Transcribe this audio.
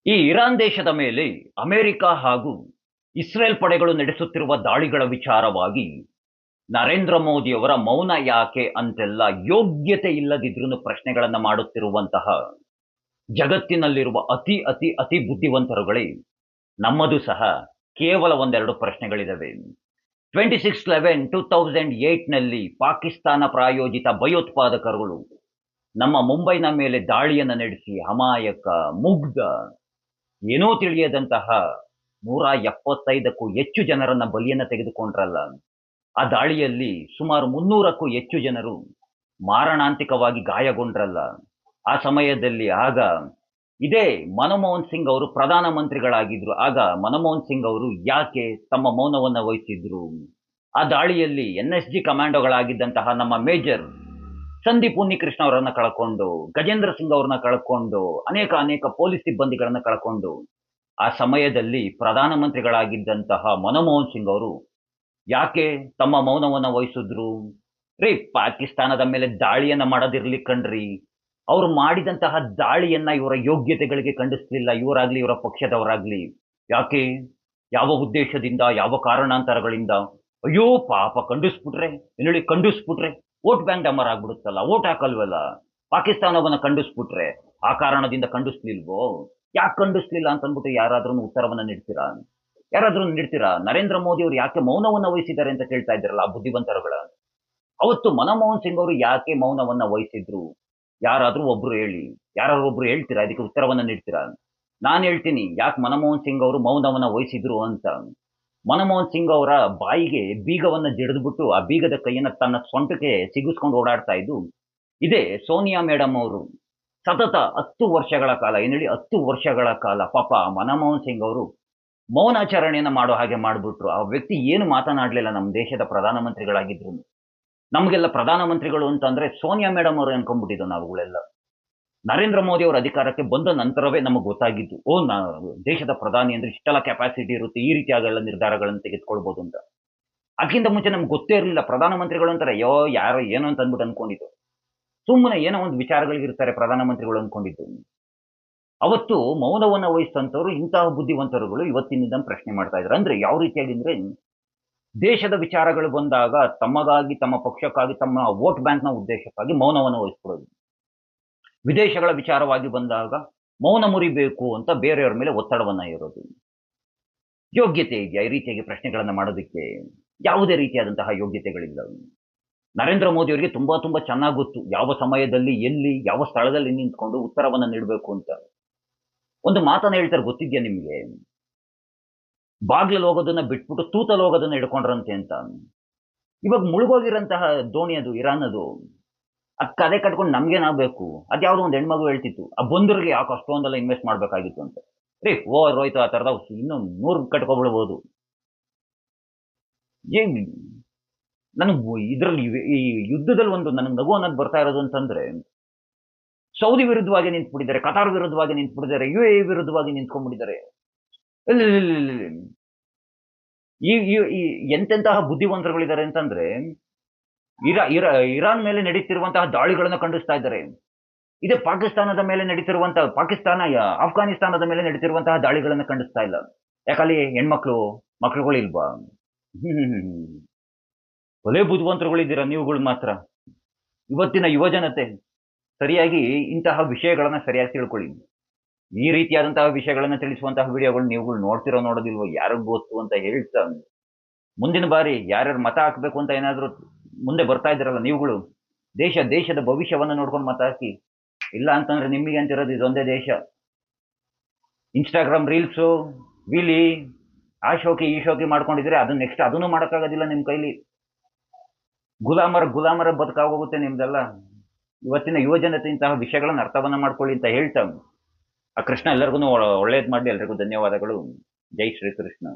ಈ ಇರಾನ್ ದೇಶದ ಮೇಲೆ ಅಮೆರಿಕ ಹಾಗೂ ಇಸ್ರೇಲ್ ಪಡೆಗಳು ನಡೆಸುತ್ತಿರುವ ದಾಳಿಗಳ ವಿಚಾರವಾಗಿ ನರೇಂದ್ರ ಮೋದಿಯವರ ಮೌನ ಯಾಕೆ ಅಂತೆಲ್ಲ ಯೋಗ್ಯತೆ ಇಲ್ಲದಿದ್ರೂ ಪ್ರಶ್ನೆಗಳನ್ನ ಮಾಡುತ್ತಿರುವಂತಹ ಜಗತ್ತಿನಲ್ಲಿರುವ ಅತಿ ಅತಿ ಅತಿ ಬುದ್ಧಿವಂತರುಗಳೇ ನಮ್ಮದು ಸಹ ಕೇವಲ ಒಂದೆರಡು ಪ್ರಶ್ನೆಗಳಿದಾವೆ. 26/11/2008ನಲ್ಲಿ ಪಾಕಿಸ್ತಾನ ಪ್ರಾಯೋಜಿತ ಭಯೋತ್ಪಾದಕರುಗಳು ನಮ್ಮ ಮುಂಬೈನ ಮೇಲೆ ದಾಳಿಯನ್ನು ನಡೆಸಿ ಅಮಾಯಕ, ಮುಗ್ಧ, ಏನೋ ತಿಳಿಯದಂತಹ 175ಕ್ಕೂ ಹೆಚ್ಚು ಜನರನ್ನ ಬಲಿಯನ್ನ ತೆಗೆದುಕೊಂಡ್ರಲ್ಲ. ಆ ದಾಳಿಯಲ್ಲಿ ಸುಮಾರು 300ಕ್ಕೂ ಹೆಚ್ಚು ಜನರು ಮಾರಣಾಂತಿಕವಾಗಿ ಗಾಯಗೊಂಡ್ರಲ್ಲ. ಆ ಸಮಯದಲ್ಲಿ ಆಗ ಇದೇ ಮನಮೋಹನ್ ಸಿಂಗ್ ಅವರು ಪ್ರಧಾನ ಮಂತ್ರಿಗಳಾಗಿದ್ರು. ಆಗ ಮನಮೋಹನ್ ಸಿಂಗ್ ಅವರು ಯಾಕೆ ತಮ್ಮ ಮೌನವನ್ನ ವಹಿಸಿದ್ರು? ಆ ದಾಳಿಯಲ್ಲಿ NSG ಕಮಾಂಡೋಗಳಾಗಿದ್ದಂತಹ ನಮ್ಮ ಮೇಜರ್ ಸಂದೀಪ್ ಉನ್ನಿಕೃಷ್ಣ ಅವರನ್ನ ಕಳ್ಕೊಂಡು, ಗಜೇಂದ್ರ ಸಿಂಗ್ ಅವ್ರನ್ನ ಕಳ್ಕೊಂಡು, ಅನೇಕ ಪೊಲೀಸ್ ಸಿಬ್ಬಂದಿಗಳನ್ನ ಕಳ್ಕೊಂಡು, ಆ ಸಮಯದಲ್ಲಿ ಪ್ರಧಾನಮಂತ್ರಿಗಳಾಗಿದ್ದಂತಹ ಮನಮೋಹನ್ ಸಿಂಗ್ ಅವರು ಯಾಕೆ ತಮ್ಮ ಮೌನವನ್ನ ವಹಿಸಿದ್ರು? ರೀ, ಪಾಕಿಸ್ತಾನದ ಮೇಲೆ ದಾಳಿಯನ್ನ ಮಾಡೋದಿರ್ಲಿ ಕಣ್ರಿ, ಅವ್ರು ಮಾಡಿದಂತಹ ದಾಳಿಯನ್ನ ಇವರ ಯೋಗ್ಯತೆಗಳಿಗೆ ಖಂಡಿಸ್ಲಿಲ್ಲ, ಇವರಾಗ್ಲಿ ಇವರ ಪಕ್ಷದವರಾಗ್ಲಿ. ಯಾಕೆ? ಯಾವ ಉದ್ದೇಶದಿಂದ, ಯಾವ ಕಾರಣಾಂತರಗಳಿಂದ? ಅಯ್ಯೋ ಪಾಪ, ಖಂಡಿಸ್ಬಿಟ್ರೆ ಏನೇಳಿ, ಖಂಡಿಸ್ಬಿಟ್ರೆ ವೋಟ್ ಬ್ಯಾಂಕ್ ಡಮರ್ ಆಗ್ಬಿಡುತ್ತಲ್ಲ, ವೋಟ್ ಹಾಕಲ್ವಲ್ಲ. ಪಾಕಿಸ್ತಾನವನ್ನ ಖಂಡಿಸ್ಬಿಟ್ರೆ ಆ ಕಾರಣದಿಂದ ಖಂಡಿಸ್ಲಿಲ್ವೋ? ಯಾಕೆ ಖಂಡಿಸ್ಲಿಲ್ಲ ಅಂತ ಅಂದ್ಬಿಟ್ಟು ಯಾರಾದ್ರೂ ಉತ್ತರವನ್ನ ನೀಡ್ತೀರಾ? ಯಾರಾದ್ರೂ ನೀಡ್ತೀರಾ? ನರೇಂದ್ರ ಮೋದಿ ಅವರು ಯಾಕೆ ಮೌನವನ್ನ ವಹಿಸಿದ್ದಾರೆ ಅಂತ ಕೇಳ್ತಾ ಇದ್ದಾರಲ್ಲ ಆ ಬುದ್ಧಿವಂತರುಗಳ. ಅವತ್ತು ಮನಮೋಹನ್ ಸಿಂಗ್ ಅವರು ಯಾಕೆ ಮೌನವನ್ನ ವಹಿಸಿದ್ರು? ಯಾರಾದ್ರೂ ಒಬ್ರು ಹೇಳಿ. ಯಾರಾದ್ರೂ ಒಬ್ರು ಹೇಳ್ತೀರಾ? ಇದಕ್ಕೆ ಉತ್ತರವನ್ನ ನೀಡ್ತೀರಾ? ನಾನು ಹೇಳ್ತೀನಿ ಯಾಕೆ ಮನಮೋಹನ್ ಸಿಂಗ್ ಅವರು ಮೌನವನ್ನ ವಹಿಸಿದ್ರು ಅಂತ. ಮನಮೋಹನ್ ಸಿಂಗ್ ಅವರ ಬಾಯಿಗೆ ಬೀಗವನ್ನ ಜಡಿದ್ಬಿಟ್ಟು ಆ ಬೀಗದ ಕೈಯನ್ನ ತನ್ನ ಸೊಂಟಕ್ಕೆ ಸಿಗಿಸ್ಕೊಂಡು ಓಡಾಡ್ತಾ ಇದ್ದು ಇದೇ ಸೋನಿಯಾ ಮೇಡಮ್ ಅವರು. ಸತತ 10 ವರ್ಷಗಳ ಕಾಲ, ಏನ್ ಹೇಳಿ, 10 ವರ್ಷಗಳ ಕಾಲ ಪಾಪ ಮನಮೋಹನ್ ಸಿಂಗ್ ಅವರು ಮೌನಾಚರಣೆಯನ್ನ ಮಾಡೋ ಹಾಗೆ ಮಾಡ್ಬಿಟ್ರು. ಆ ವ್ಯಕ್ತಿ ಏನು ಮಾತನಾಡ್ಲಿಲ್ಲ ನಮ್ಮ ದೇಶದ ಪ್ರಧಾನಮಂತ್ರಿಗಳಾಗಿದ್ರು. ನಮಗೆಲ್ಲ ಪ್ರಧಾನಮಂತ್ರಿಗಳು ಅಂತಂದ್ರೆ ಸೋನಿಯಾ ಮೇಡಮ್ ಅವರು ಅನ್ಕೊಂಡ್ಬಿಟ್ಟಿದ್ದು ನಾವುಗಳೆಲ್ಲ. ನರೇಂದ್ರ ಮೋದಿ ಅವರ ಅಧಿಕಾರಕ್ಕೆ ಬಂದ ನಂತರವೇ ನಮಗೆ ಗೊತ್ತಾಗಿದ್ದು, ದೇಶದ ಪ್ರಧಾನಿ ಅಂದ್ರೆ ಇಷ್ಟೆಲ್ಲ ಕೆಪಾಸಿಟಿ ಇರುತ್ತೆ, ಈ ರೀತಿಯಾಗೆಲ್ಲ ನಿರ್ಧಾರಗಳನ್ನು ತೆಗೆದುಕೊಳ್ಬಹುದು ಅಂತ. ಅದಕ್ಕಿಂತ ಮುಂಚೆ ನಮ್ಗೆ ಗೊತ್ತೇ ಇರಲಿಲ್ಲ. ಪ್ರಧಾನಮಂತ್ರಿಗಳು ಅಂತಾರೆ, ಅಯ್ಯೋ ಯಾರೋ ಏನೋ ಅಂತ ಅಂದ್ಬಿಟ್ಟು ಅನ್ಕೊಂಡಿದ್ದು. ಸುಮ್ಮನೆ ಏನೋ ಒಂದು ವಿಚಾರಗಳಿಗಿರ್ತಾರೆ ಪ್ರಧಾನಮಂತ್ರಿಗಳು ಅನ್ಕೊಂಡಿದ್ದು. ಅವತ್ತು ಮೌನವನ್ನ ವಹಿಸಿದಂಥವ್ರು ಇಂತಹ ಬುದ್ಧಿವಂತರುಗಳು ಇವತ್ತಿನಿಂದ ಪ್ರಶ್ನೆ ಮಾಡ್ತಾ ಇದ್ದಾರೆ. ಅಂದ್ರೆ ಯಾವ ರೀತಿಯಾಗಿ ಅಂದ್ರೆ, ದೇಶದ ವಿಚಾರಗಳು ಬಂದಾಗ ತಮಗಾಗಿ, ತಮ್ಮ ಪಕ್ಷಕ್ಕಾಗಿ, ತಮ್ಮ ವೋಟ್ ಬ್ಯಾಂಕ್ನ ಉದ್ದೇಶಕ್ಕಾಗಿ ಮೌನವನ್ನು ವಹಿಸ್ಕೊಡೋದು. ವಿದೇಶಗಳ ವಿಚಾರವಾಗಿ ಬಂದಾಗ ಮೌನ ಮುರಿಬೇಕು ಅಂತ ಬೇರೆಯವರ ಮೇಲೆ ಒತ್ತಡವನ್ನ ಹೇರೋದು. ಯೋಗ್ಯತೆ ಇದೆಯಾ ಈ ರೀತಿಯಾಗಿ ಪ್ರಶ್ನೆಗಳನ್ನ ಮಾಡೋದಕ್ಕೆ? ಯಾವುದೇ ರೀತಿಯಾದಂತಹ ಯೋಗ್ಯತೆಗಳಿಲ್ಲ. ನರೇಂದ್ರ ಮೋದಿ ಅವರಿಗೆ ತುಂಬಾ ಚೆನ್ನಾಗಿ ಗೊತ್ತು ಯಾವ ಸಮಯದಲ್ಲಿ, ಎಲ್ಲಿ, ಯಾವ ಸ್ಥಳದಲ್ಲಿ ನಿಂತ್ಕೊಂಡು ಉತ್ತರವನ್ನ ನೀಡಬೇಕು ಅಂತ. ಒಂದು ಮಾತನ್ನ ಹೇಳ್ತಾರೆ, ಗೊತ್ತಿದ್ಯಾ ನಿಮ್ಗೆ? ಬಾಗ್ಲಲ್ಲಿ ಹೋಗೋದನ್ನ ಬಿಟ್ಬಿಟ್ಟು ತೂತಲ್ಲಿ ಹೋಗೋದನ್ನ ಹಿಡ್ಕೊಂಡ್ರಂತೆ ಅಂತ. ಇವಾಗ ಮುಳುಗೋಗಿರಂತಹ ದೋಣಿ ಅದು, ಇರಾನ್ ಅದು. ಅದ್ ಕದೆ ಕಟ್ಕೊಂಡು ನಮ್ಗೇನಾಗಬೇಕು? ಅದ್ಯಾವುದೋ ಒಂದು ಹೆಣ್ಮಗು ಹೇಳ್ತಿತ್ತು, ಆ ಬಂದರಿಗೆ ಯಾಕೆ ಅಷ್ಟೊಂದೆಲ್ಲ ಇನ್ವೆಸ್ಟ್ ಮಾಡ್ಬೇಕಾಗಿತ್ತು ಅಂತ. ರೀ, ಹೋಯ್ತು, ಆ ತರದ ಇನ್ನು 100 ಕಟ್ಕೊಬಿಡ್ಬೋದು. ಏನ್ ನನಗೆ ಇದ್ರಲ್ಲಿ ಈ ಯುದ್ಧದಲ್ಲಿ ಒಂದು ನನಗೆ ನಗು ಅನ್ನೋದು ಬರ್ತಾ ಇರೋದು ಅಂತಂದ್ರೆ, ಸೌದಿ ವಿರುದ್ಧವಾಗಿ ನಿಂತ್ಬಿಟ್ಟಿದ್ದಾರೆ, ಕತಾರ್ ವಿರುದ್ಧವಾಗಿ ನಿಂತ್ಬಿಟ್ಟಿದ್ದಾರೆ, UAE ವಿರುದ್ಧವಾಗಿ ನಿಂತ್ಕೊಂಡ್ಬಿಟ್ಟಿದ್ದಾರೆ. ಇಲ್ಲ ಇಲ್ಲ ಇಲ್ಲ ಇಲ್ಲ ಇಲ್ಲ. ಈ ಈ- ಈ ಎಂತೆಂತಹ ಬುದ್ಧಿವಂತರುಗಳಿದ್ದಾರೆ ಅಂತಂದ್ರೆ, ಇರಾನ್ ಮೇಲೆ ನಡೀತಿರುವಂತಹ ದಾಳಿಗಳನ್ನ ಖಂಡಿಸ್ತಾ ಇದ್ದಾರೆ. ಇದೇ ಪಾಕಿಸ್ತಾನದ ಮೇಲೆ ನಡೀತಿರುವಂತಹ, ಆಫ್ಘಾನಿಸ್ತಾನದ ಮೇಲೆ ನಡೀತಿರುವಂತಹ ದಾಳಿಗಳನ್ನ ಖಂಡಿಸ್ತಾ ಇಲ್ಲ. ಯಾಕಲ್ಲಿ ಮಕ್ಳುಗಳು ಇಲ್ವಾ? ಭಲೇ ಬುದ್ಧಿವಂತರುಗಳಿದ್ದೀರಾ ನೀವುಗಳು ಮಾತ್ರ. ಇವತ್ತಿನ ಯುವಜನತೆ ಸರಿಯಾಗಿ ಇಂತಹ ವಿಷಯಗಳನ್ನ ಸರಿಯಾಗಿ ತಿಳ್ಕೊಳ್ಳಿ. ಈ ರೀತಿಯಾದಂತಹ ವಿಷಯಗಳನ್ನ ತಿಳಿಸುವಂತಹ ವಿಡಿಯೋಗಳು ನೀವುಗಳು ನೋಡ್ತಿರೋ ನೋಡೋದಿಲ್ವೋ ಯಾರಿಗ್ ಗೊತ್ತು ಅಂತ ಹೇಳ್ತಾ, ಮುಂದಿನ ಬಾರಿ ಯಾರ್ಯಾರು ಮತ ಹಾಕ್ಬೇಕು ಅಂತ ಏನಾದ್ರು ಮುಂದೆ ಬರ್ತಾ ಇದ್ದೀರಲ್ಲ ನೀವುಗಳು, ದೇಶದ ಭವಿಷ್ಯವನ್ನ ನೋಡ್ಕೊಂಡು ಮತ ಹಾಕಿ. ಇಲ್ಲ ಅಂತಂದ್ರೆ ನಿಮಗೆ ಅಂತಿರೋದು ಇದೊಂದೇ ದೇಶ. ಇನ್ಸ್ಟಾಗ್ರಾಮ್ ರೀಲ್ಸು, ವಿಲಿ, ಆ ಶೋಕಿ ಈ ಶೋಕಿ ಮಾಡ್ಕೊಂಡಿದ್ರೆ ಅದು ನೆಕ್ಸ್ಟ್ ಅದನ್ನು ಮಾಡೋಕ್ಕಾಗೋದಿಲ್ಲ ನಿಮ್ ಕೈಲಿ. ಗುಲಾಮರ ಬದುಕಾಗೋಗುತ್ತೆ ನಿಮ್ದೆಲ್ಲ. ಇವತ್ತಿನ ಯುವಜನತೆ ಇಂತಹ ವಿಷಯಗಳನ್ನ ಅರ್ಥವನ್ನ ಮಾಡ್ಕೊಳ್ಳಿ ಅಂತ ಹೇಳ್ತಾ, ಆ ಕೃಷ್ಣ ಎಲ್ಲರಿಗೂ ಒಳ್ಳೇದ್ ಮಾಡಿ. ಎಲ್ರಿಗೂ ಧನ್ಯವಾದಗಳು. ಜೈ ಶ್ರೀ ಕೃಷ್ಣ.